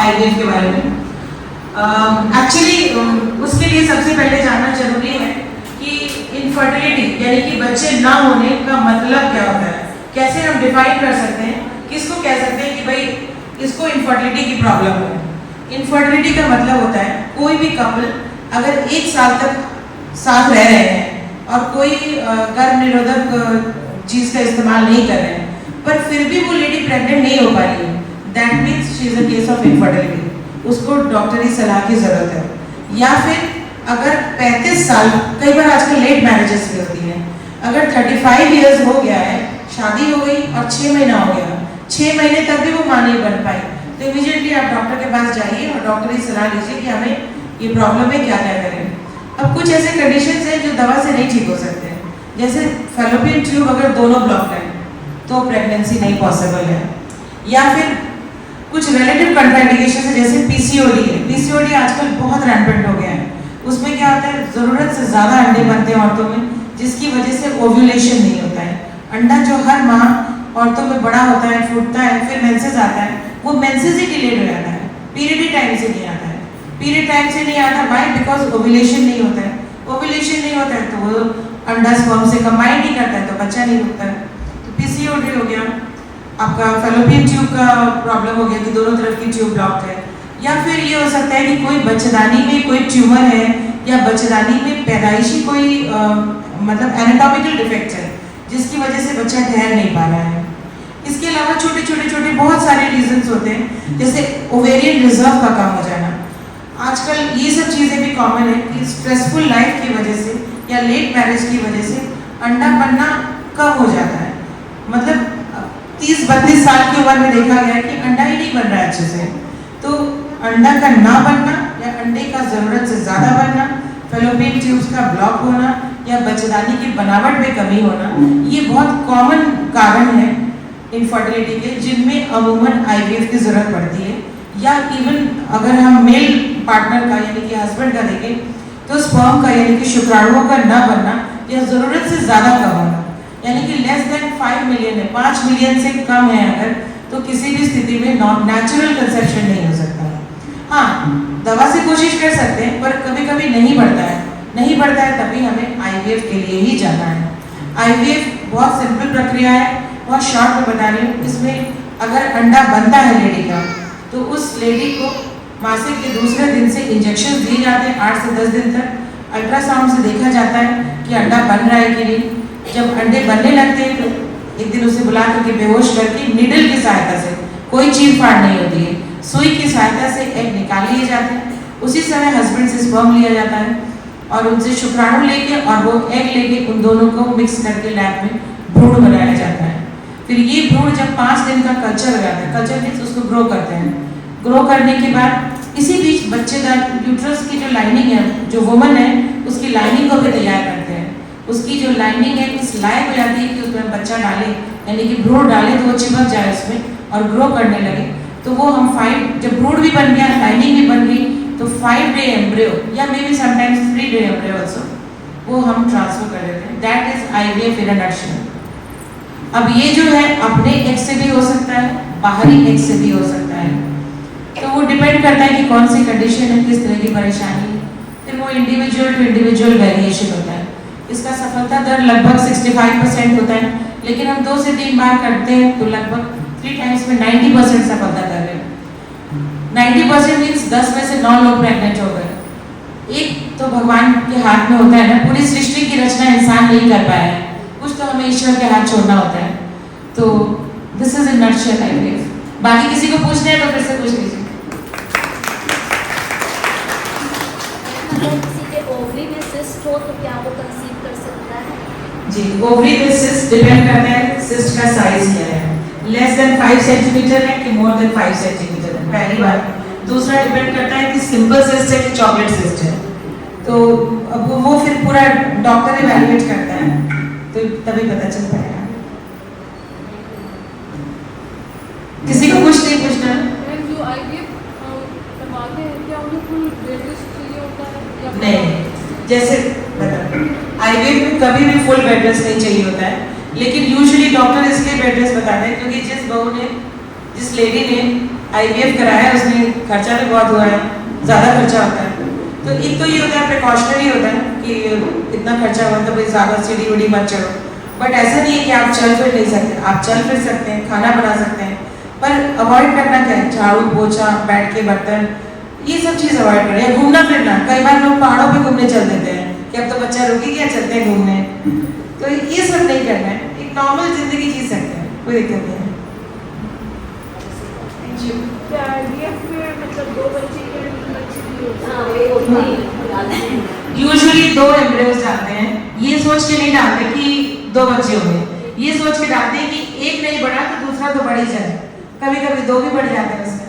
IVF के बारे में। एक्चुअली उसके लिए सबसे पहले जानना जरूरी है कि इनफर्टिलिटी यानी कि बच्चे ना होने का मतलब क्या होता है, कैसे हम डिफाइन कर सकते हैं, किसको कह सकते हैं कि भाई इसको इनफर्टिलिटी की प्रॉब्लम है। इनफर्टिलिटी का मतलब होता है कोई भी कपल अगर 1 साल तक साथ रह रहे हैं और कोई गर्भ निरोधक चीज का इस्तेमाल नहीं कर रहे हैं पर फिर भी वो लेडी प्रेग्नेंट नहीं हो पा रही है, that means she is a case of infertility, उसको डॉक्टरी सलाह की जरूरत है। या फिर अगर 35 साल, कई बार आजकल लेट मैरिजेस भी होती हैं, अगर 35 इयर्स हो गया है, शादी हो गई और 6 महीना हो गया, 6 महीने तक भी वो मां नहीं बन पाई, तो इमीडिएटली आप डॉक्टर के पास जाइए और डॉक्टरी सलाह लीजिए कि हमें ये प्रॉब्लम है, क्या क्या करें। अब कुछ ऐसे कंडीशंस हैं जो दवा से नहीं ठीक हो सकते हैं, जैसे फैलोपियन ट्यूब अगर दोनों ब्लॉक हैं तो प्रेगनेंसी नहीं पॉसिबल है। या फिर कुछ रिलेटिव कंट्राइंडिकेशन है जैसे पीसीओडी है, पीसीओडी आजकल बहुत रैम्पेंट हो गया है। उसमें क्या होता है, जरूरत से ज्यादा अंडे बनते हैं औरतों में, जिसकी वजह से ओव्यूलेशन नहीं होता है। अंडा जो हर माह औरतों में बड़ा होता है, फूटता है, फिर मेंसेस आता है, वो मेंसेस ही डिलेड हो जाता है, पीरियड ही टाइम से नहीं आता है। पीरियड टाइम से नहीं आता, व्हाई? बिकॉज ओव्यूलेशन नहीं होता है। ओव्यूलेशन नहीं होता है तो वो अंडा स्पर्म से कंबाइन नहीं करता है तो बच्चा नहीं होता है। तो पीसीओडी हो गया, आपका फैलोपियन ट्यूब का प्रॉब्लम हो गया कि दोनों तरफ की ट्यूब ब्लॉक है। या फिर ये हो सकता है कि कोई बच्चेदानी में कोई ट्यूमर है या बच्चेदानी में पैदाइशी कोई मतलब एनाटॉमिकल डिफेक्ट है जिसकी वजह से बच्चा ठहर नहीं पा रहा है। इसके अलावा छोटे छोटे बहुत सारे रीजंस होते हैं, जैसे ओवेरियन रिजर्व का कम हो जाना। आजकल ये सब चीज़ें भी कॉमन है कि स्ट्रेसफुल लाइफ की वजह से या लेट मैरिज की वजह से अंडा बनना कम हो जाता है। मतलब 30-32 साल की उम्र में देखा गया है कि अंडा ही नहीं बन रहा है अच्छे से। तो अंडा का ना बनना या अंडे का ज़रूरत से ज़्यादा बनना, फैलोपियन ट्यूब्स का ब्लॉक होना या बच्चेदानी की बनावट में कमी होना, ये बहुत कॉमन कारण है इनफर्टिलिटी के, जिनमें अमूमन आईवीएफ की ज़रूरत पड़ती है। या इवन अगर हम मेल पार्टनर का यानी कि हस्बैंड का देखें तो स्पर्म का यानी कि शुक्राणुओं का न बनना या ज़रूरत से ज़्यादा कम होना, यानी कि लेस देन 5 मिलियन है, 5 मिलियन से कम है अगर, तो किसी भी स्थिति में नेचुरल कंसेप्शन नहीं हो सकता है। हाँ, दवा से कोशिश कर सकते हैं पर कभी कभी नहीं बढ़ता है तभी हमें आईवीएफ के लिए ही जाना है। आईवीएफ बहुत सिंपल प्रक्रिया है, बहुत शॉर्ट में बता रही हूँ। इसमें अगर अंडा बनता है लेडी का तो उस लेडी को मासिक के दूसरे दिन से इंजेक्शन दिए जाते हैं 8 से 10 दिन तक। अल्ट्रासाउंड से देखा जाता है कि अंडा बन रहा है कि नहीं। जब अंडे बनने लगते हैं तो एक दिन उसे बुला करके बेहोश करके निडल की सहायता से, कोई चीर फाड़ नहीं होती है, सुई की सहायता से एग निकाल लिए जाते हैं। उसी समय हस्बैंड से स्पर्म लिया जाता है और उनसे शुक्राणु लेके और वो एग लेके उन दोनों को मिक्स करके लैब में भ्रूण बनाया जाता है। फिर ये भ्रूण जब 5 दिन का कल्चर हो जाता है, कल्चर मीन्स उसको ग्रो करते हैं, ग्रो करने के बाद इसी बीच बच्चेदार यूट्रस की जो लाइनिंग है, जो वुमन है उसकी लाइनिंग को भी तैयार करते हैं। उसकी जो लाइनिंग है इस लायक हो जाती है कि उसमें बच्चा डाले यानी कि भ्रूण डाले तो वो चिपक जाए उसमें और ग्रो करने लगे। तो वो हम 5, जब भ्रूण भी बन गया, लाइनिंग भी बन गई, तो 5 डे एम्ब्रियो या may be sometimes 3 day embryo also वो हम ट्रांसफर कर देते हैं। That is IVF in a nutshell. अब ये जो है अपने एग से भी हो सकता है, बाहरी एग से भी हो सकता है, तो वो डिपेंड करता है कि कौन सी कंडीशन है, किस तरह की परेशानी है। फिर वो इंडिविजुअल टू इंडिविजुअल वेरिएशन होता है। इसका सफलता दर लगभग 65% होता है, लेकिन हम 2 से 3 बार करते हैं तो लगभग 3 टाइम्स में 90% सफलता कर रहे हैं। 90% मीन्स 10 में से 9 लोग प्रेग्नेंट हो गए। एक तो भगवान के हाथ में होता है ना, पूरी सृष्टि की रचना इंसान नहीं कर पाया है, कुछ तो हमें ईश्वर के हाथ छोड़ना होता है। तो this is in nutshell IVF. बाकी किसी को पूछना है तो फिर से पूछ लीजिए। किसी के ओवरी में सिस्ट हो तो क्या वो कंसीव कर सकता है? जी, ओवरी में सिस्ट डिपेंड करता है सिस्ट का साइज क्या है, लेस देन 5 सेंटीमीटर है कि मोर देन 5 सेंटीमीटर है, पहली बात। दूसरा डिपेंड करता है कि सिंपल सिस्ट है कि चॉकलेट सिस्ट है। तो अब वो फिर पूरा डॉक्टर इवैल्यूएट करता है तो तभी पता चल पाएगा। किसी को कुछ नहीं पूछना। जो आईवीएफ करवाते हैं क्या उन्हें फुल बेड रेस्ट चाहिए होता है या नहीं, जैसे आईवीएफ में कभी भी फुल बेड रेस्ट नहीं चाहिए होता है, लेकिन यूजुअली डॉक्टर इसलिए बेड रेस्ट बताते हैं क्योंकि जिस बहू ने, जिस लेडी ने IVF कराया है, उसमें खर्चा भी बहुत हुआ है, ज़्यादा खर्चा होता है। तो एक तो ये होता है प्रिकॉशनरी होता है कि इतना खर्चा हुआ तो भाई ज़्यादा सीढ़ी उड़ी मत चढ़ो। बट ऐसा नहीं है कि आप चल फिर नहीं सकते, आप चल फिर सकते हैं, खाना बना सकते हैं, पर अवॉइड करना क्या है, झाड़ू पोछा, बैठ के बर्तन, ये सब चीज़ अवॉइड करें। या घूमना फिरना, कई बार लोग पहाड़ों पे घूमने चल देते हैं कि अब तो बच्चा रुकी क्या, चलते हैं घूमने, तो ये सब नहीं करना है, एक नॉर्मल जिंदगी जी सकते हैं, कोई दिक्कत नहीं है। क्या IVF में मतलब 2 बच्चे के लिए बच्चे भी होते हाँ, हैं? वो नहीं यूजुअली 2 एम्ब्रियोज डालते हैं, ये सोच के नहीं डालते कि 2 बच्चे होंगे, ये सोच के डालते हैं कि एक नहीं बढ़ा तो दूसरा तो बढ़ ही जाए, कभी कभी 2 भी बढ़ जाते हैं उसमें।